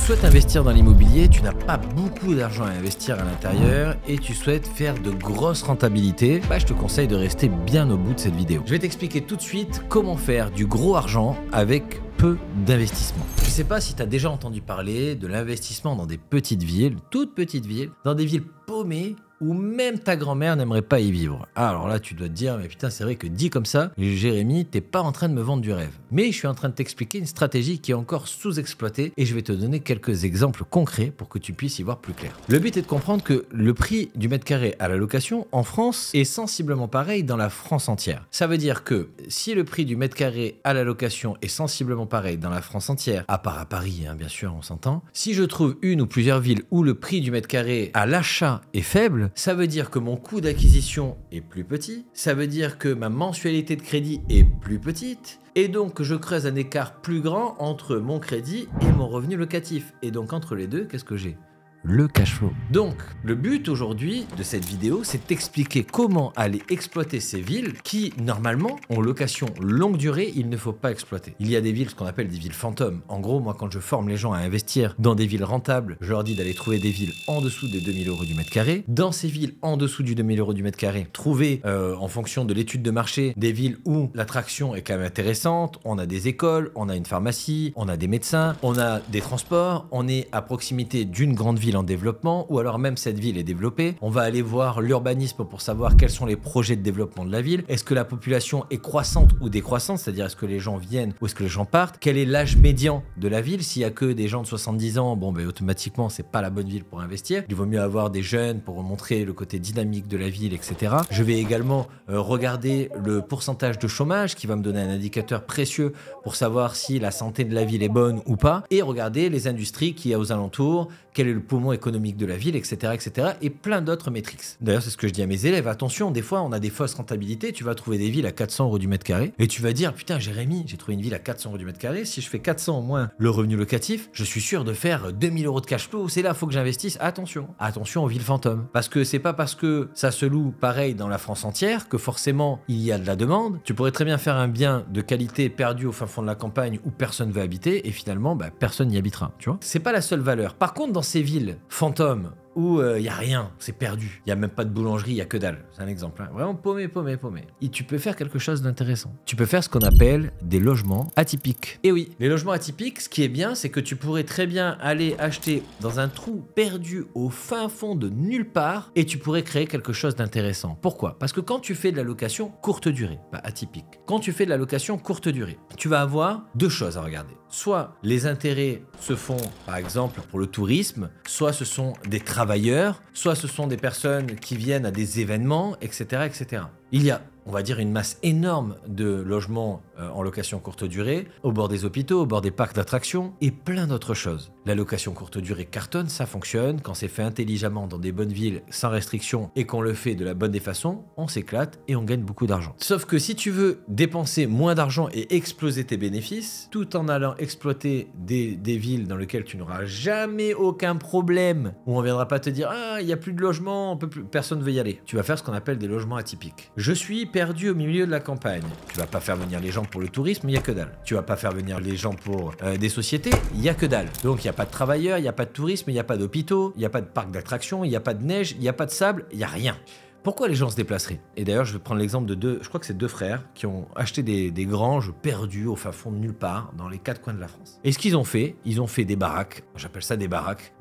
souhaites investir dans l'immobilier, tu n'as pas beaucoup d'argent à investir à l'intérieur et tu souhaites faire de grosses rentabilités, je te conseille de rester bien au bout de cette vidéo. Je vais t'expliquer tout de suite comment faire du gros argent avec peu d'investissement. Je ne sais pas si tu as déjà entendu parler de l'investissement dans des petites villes, toutes petites villes, dans des villes paumées où même ta grand-mère n'aimerait pas y vivre. Ah, alors là, tu dois te dire, mais putain, c'est vrai que dit comme ça, Jérémy, t'es pas en train de me vendre du rêve. Mais je suis en train de t'expliquer une stratégie qui est encore sous-exploitée et je vais te donner quelques exemples concrets pour que tu puisses y voir plus clair. Le but est de comprendre que le prix du mètre carré à la location en France est sensiblement pareil dans la France entière. Ça veut dire que si le prix du mètre carré à la location est sensiblement pareil dans la France entière, à part à Paris, bien sûr, on s'entend, si je trouve une ou plusieurs villes où le prix du mètre carré à l'achat est faible, ça veut dire que mon coût d'acquisition est plus petit, ça veut dire que ma mensualité de crédit est plus petite, et donc que je creuse un écart plus grand entre mon crédit et mon revenu locatif. Et donc entre les deux, qu'est-ce que j'ai ? Le cash flow. Donc, le but aujourd'hui de cette vidéo, c'est d'expliquer comment aller exploiter ces villes qui, normalement, ont location longue durée, il ne faut pas exploiter. Il y a des villes, ce qu'on appelle des villes fantômes. En gros, moi, quand je forme les gens à investir dans des villes rentables, je leur dis d'aller trouver des villes en dessous des 2000 € du mètre carré. Dans ces villes en dessous du 2000 € du mètre carré, trouver, en fonction de l'étude de marché, des villes où l'attraction est quand même intéressante. On a des écoles, on a une pharmacie, on a des médecins, on a des transports, on est à proximité d'une grande ville en développement, ou alors même cette ville est développée. On va aller voir l'urbanisme pour savoir quels sont les projets de développement de la ville. Est-ce que la population est croissante ou décroissante, c'est-à-dire est-ce que les gens viennent ou est-ce que les gens partent? Quel est l'âge médian de la ville? S'il y a que des gens de 70 ans, automatiquement c'est pas la bonne ville pour investir. Il vaut mieux avoir des jeunes pour montrer le côté dynamique de la ville, etc. Je vais également regarder le pourcentage de chômage qui va me donner un indicateur précieux pour savoir si la santé de la ville est bonne ou pas, et regarder les industries qu'il y a aux alentours, quel est le poumon économique de la ville, etc., etc., et plein d'autres métriques. D'ailleurs, c'est ce que je dis à mes élèves. Attention, des fois, on a des fausses rentabilités. Tu vas trouver des villes à 400 € du mètre carré et tu vas dire, putain, Jérémy, j'ai trouvé une ville à 400 € du mètre carré. Si je fais 400 moins le revenu locatif, je suis sûr de faire 2000 € de cash flow. C'est là, faut que j'investisse. Attention, attention aux villes fantômes. Parce que c'est pas parce que ça se loue pareil dans la France entière que forcément il y a de la demande. Tu pourrais très bien faire un bien de qualité perdu au fin fond de la campagne où personne veut habiter et finalement, personne n'y habitera. Tu vois, c'est pas la seule valeur. Par contre, dans ces villes fantômes où il n'y a rien, c'est perdu. Il n'y a même pas de boulangerie, il n'y a que dalle. C'est un exemple. Vraiment paumé. Et tu peux faire quelque chose d'intéressant. Tu peux faire ce qu'on appelle des logements atypiques. Et oui, les logements atypiques, ce qui est bien, c'est que tu pourrais très bien aller acheter dans un trou perdu au fin fond de nulle part et tu pourrais créer quelque chose d'intéressant. Pourquoi? Parce que quand tu fais de la location courte durée, pas atypique, quand tu fais de la location courte durée, tu vas avoir deux choses à regarder. Soit les intérêts se font, par exemple, pour le tourisme, soit ce sont des travailleurs, soit ce sont des personnes qui viennent à des événements, etc., etc. Il y a, on va dire, une masse énorme de logements en location courte durée, au bord des hôpitaux, au bord des parcs d'attractions et plein d'autres choses. La location courte durée cartonne, ça fonctionne. Quand c'est fait intelligemment dans des bonnes villes, sans restriction, et qu'on le fait de la bonne des façons, on s'éclate et on gagne beaucoup d'argent. Sauf que si tu veux dépenser moins d'argent et exploser tes bénéfices, tout en allant exploiter des villes dans lesquelles tu n'auras jamais aucun problème, où on viendra pas te dire « Ah, il n'y a plus de logement, on peut plus, personne ne veut y aller », tu vas faire ce qu'on appelle des logements atypiques. Je suis perdu au milieu de la campagne. Tu vas pas faire venir les gens pour le tourisme, il n'y a que dalle. Tu vas pas faire venir les gens pour des sociétés, il n'y a que dalle. Donc il n'y a pas de travailleurs, il n'y a pas de tourisme, il n'y a pas d'hôpitaux, il n'y a pas de parc d'attractions, il n'y a pas de neige, il n'y a pas de sable, il n'y a rien. Pourquoi les gens se déplaceraient? Et d'ailleurs, je vais prendre l'exemple de je crois que c'est deux frères qui ont acheté des granges perdues au fin fond de nulle part, dans les quatre coins de la France. Et ce qu'ils ont fait, ils ont fait des baraques, j'appelle ça des baraques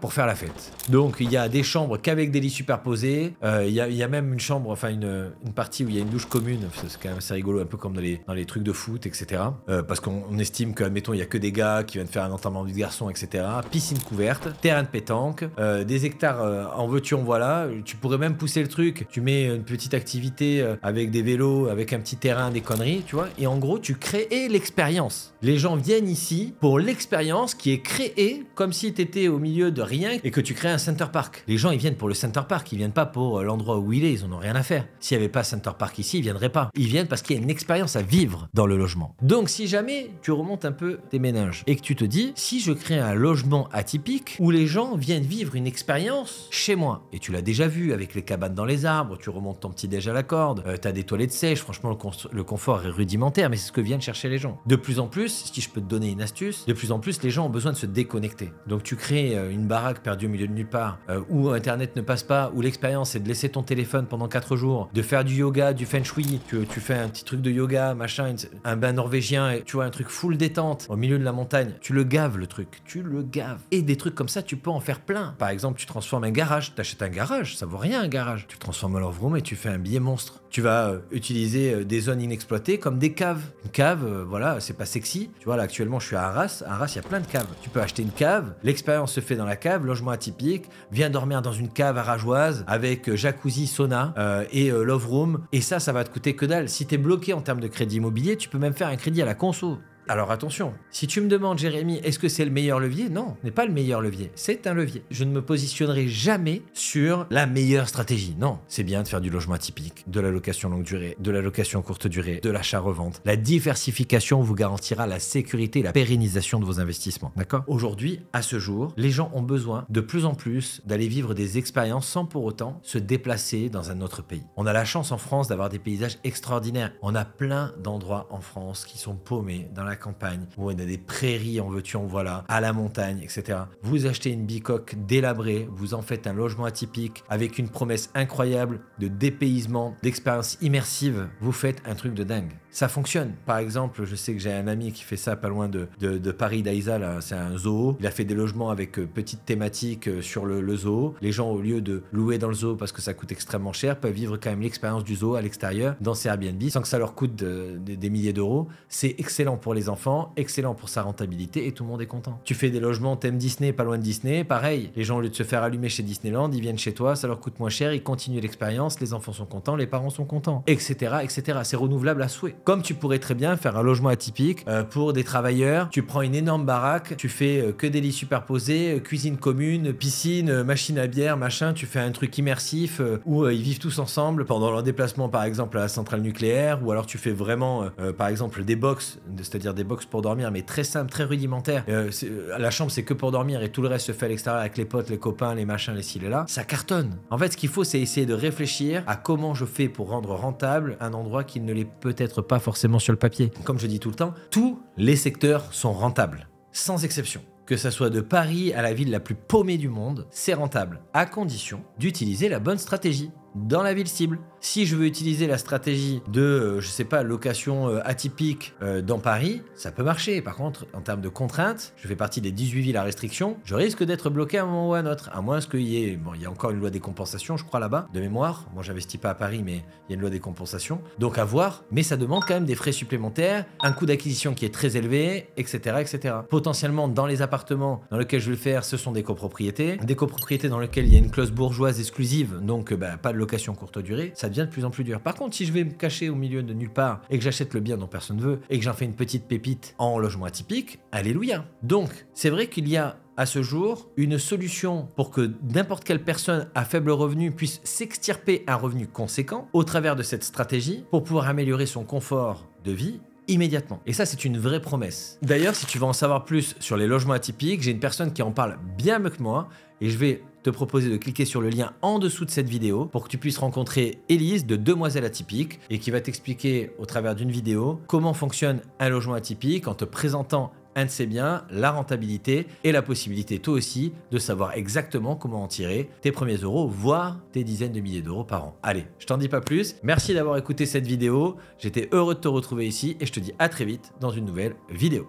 pour faire la fête. Donc, il y a des chambres qu'avec des lits superposés, il y a même une chambre, enfin une partie où il y a une douche commune, c'est quand même assez rigolo, un peu comme dans les trucs de foot, etc. Parce qu'on estime qu'admettons, il n'y a que des gars qui viennent faire un enterrement de garçon, etc. Piscine couverte, terrain de pétanque, des hectares en veux-tu en voilà, tu pourrais même pousser le truc. Tu mets une petite activité avec des vélos, avec un petit terrain, des conneries, tu vois. Et en gros, tu crées l'expérience. Les gens viennent ici pour l'expérience qui est créée comme si tu étais au milieu de rien et que tu crées un Center Park. Les gens, ils viennent pour le Center Park. Ils viennent pas pour l'endroit où il est. Ils en ont rien à faire. S'il n'y avait pas Center Park ici, ils viendraient pas. Ils viennent parce qu'il y a une expérience à vivre dans le logement. Donc, si jamais tu remontes un peu tes méninges et que tu te dis, si je crée un logement atypique où les gens viennent vivre une expérience chez moi, et tu l'as déjà vu avec les cabanes dans les les arbres, tu remontes ton petit déj à la corde, t'as des toilettes sèches, franchement le confort est rudimentaire, mais c'est ce que viennent chercher les gens. De plus en plus, si je peux te donner une astuce, de plus en plus les gens ont besoin de se déconnecter. Donc tu crées une baraque perdue au milieu de nulle part, où internet ne passe pas, où l'expérience est de laisser ton téléphone pendant 4 jours, de faire du yoga, du feng shui, tu fais un petit truc de yoga, machin, un bain norvégien, tu vois, un truc full détente au milieu de la montagne, tu le gaves le truc, tu le gaves. Et des trucs comme ça, tu peux en faire plein. Par exemple, tu transformes un garage, t'achètes un garage, ça vaut rien un garage. Tu transformes un love room et tu fais un billet monstre. Tu vas utiliser des zones inexploitées comme des caves. Une cave, voilà, c'est pas sexy. Tu vois, là actuellement je suis à Arras. À Arras, il y a plein de caves. Tu peux acheter une cave, l'expérience se fait dans la cave, logement atypique, viens dormir dans une cave arageoise avec jacuzzi, sauna et love room. Et ça va te coûter que dalle. Si t'es bloqué en termes de crédit immobilier, tu peux même faire un crédit à la conso. Alors attention, si tu me demandes, Jérémy, est-ce que c'est le meilleur levier? Non, ce n'est pas le meilleur levier, c'est un levier. Je ne me positionnerai jamais sur la meilleure stratégie. Non, c'est bien de faire du logement atypique, de la location longue durée, de la location courte durée, de l'achat-revente. La diversification vous garantira la sécurité et la pérennisation de vos investissements. D'accord? Aujourd'hui, à ce jour, les gens ont besoin de plus en plus d'aller vivre des expériences sans pour autant se déplacer dans un autre pays. On a la chance en France d'avoir des paysages extraordinaires. On a plein d'endroits en France qui sont paumés dans la campagne, où on a des prairies en veux-tu en voilà, à la montagne, etc. Vous achetez une bicoque délabrée, vous en faites un logement atypique avec une promesse incroyable de dépaysement, d'expérience immersive, vous faites un truc de dingue. Ça fonctionne. Par exemple, je sais que j'ai un ami qui fait ça pas loin de Paris d'Aïsa, là, c'est un zoo. Il a fait des logements avec petite thématique sur le zoo. Les gens, au lieu de louer dans le zoo parce que ça coûte extrêmement cher, peuvent vivre quand même l'expérience du zoo à l'extérieur, dans ces Airbnb, sans que ça leur coûte des milliers d'euros. C'est excellent pour les enfants, excellent pour sa rentabilité et tout le monde est content. Tu fais des logements thème Disney, pas loin de Disney, pareil. Les gens, au lieu de se faire allumer chez Disneyland, ils viennent chez toi, ça leur coûte moins cher, ils continuent l'expérience, les enfants sont contents, les parents sont contents, etc., etc. C'est renouvelable à souhait. Comme tu pourrais très bien faire un logement atypique pour des travailleurs, tu prends une énorme baraque, tu fais que des lits superposés, cuisine commune, piscine, machine à bière, machin, tu fais un truc immersif où ils vivent tous ensemble pendant leur déplacement par exemple à la centrale nucléaire, ou alors tu fais vraiment par exemple des box, c'est-à-dire des box pour dormir, mais très simple, très rudimentaire. La chambre c'est que pour dormir et tout le reste se fait à l'extérieur avec les potes, les copains, les machins, les ci, les là. Ça cartonne. En fait, ce qu'il faut, c'est essayer de réfléchir à comment je fais pour rendre rentable un endroit qui ne l'est peut-être pas forcément sur le papier. Comme je dis tout le temps, tous les secteurs sont rentables, sans exception. Que ça soit de Paris à la ville la plus paumée du monde, c'est rentable, à condition d'utiliser la bonne stratégie dans la ville cible. Si je veux utiliser la stratégie de, je sais pas, location atypique dans Paris, ça peut marcher. Par contre, en termes de contraintes, je fais partie des 18 villes à restriction, je risque d'être bloqué à un moment ou à un autre, à moins qu'il y ait, bon, il y a encore une loi des compensations, je crois là-bas, de mémoire. Moi, j'investis pas à Paris, mais il y a une loi des compensations. Donc à voir, mais ça demande quand même des frais supplémentaires, un coût d'acquisition qui est très élevé, etc., etc. Potentiellement, dans les appartements dans lesquels je vais le faire, ce sont des copropriétés dans lesquelles il y a une clause bourgeoise exclusive, donc pas de location courte durée, ça devient de plus en plus dur. Par contre, si je vais me cacher au milieu de nulle part et que j'achète le bien dont personne ne veut et que j'en fais une petite pépite en logement atypique, alléluia. Donc, c'est vrai qu'il y a à ce jour une solution pour que n'importe quelle personne à faible revenu puisse s'extirper un revenu conséquent au travers de cette stratégie pour pouvoir améliorer son confort de vie immédiatement. Et ça, c'est une vraie promesse. D'ailleurs, si tu veux en savoir plus sur les logements atypiques, j'ai une personne qui en parle bien mieux que moi et je vais te proposer de cliquer sur le lien en dessous de cette vidéo pour que tu puisses rencontrer Élise de Demoiselle Atypique et qui va t'expliquer au travers d'une vidéo comment fonctionne un logement atypique en te présentant un de ses biens, la rentabilité et la possibilité toi aussi de savoir exactement comment en tirer tes premiers euros, voire tes dizaines de milliers d'euros par an. Allez, je t'en dis pas plus. Merci d'avoir écouté cette vidéo. J'étais heureux de te retrouver ici et je te dis à très vite dans une nouvelle vidéo.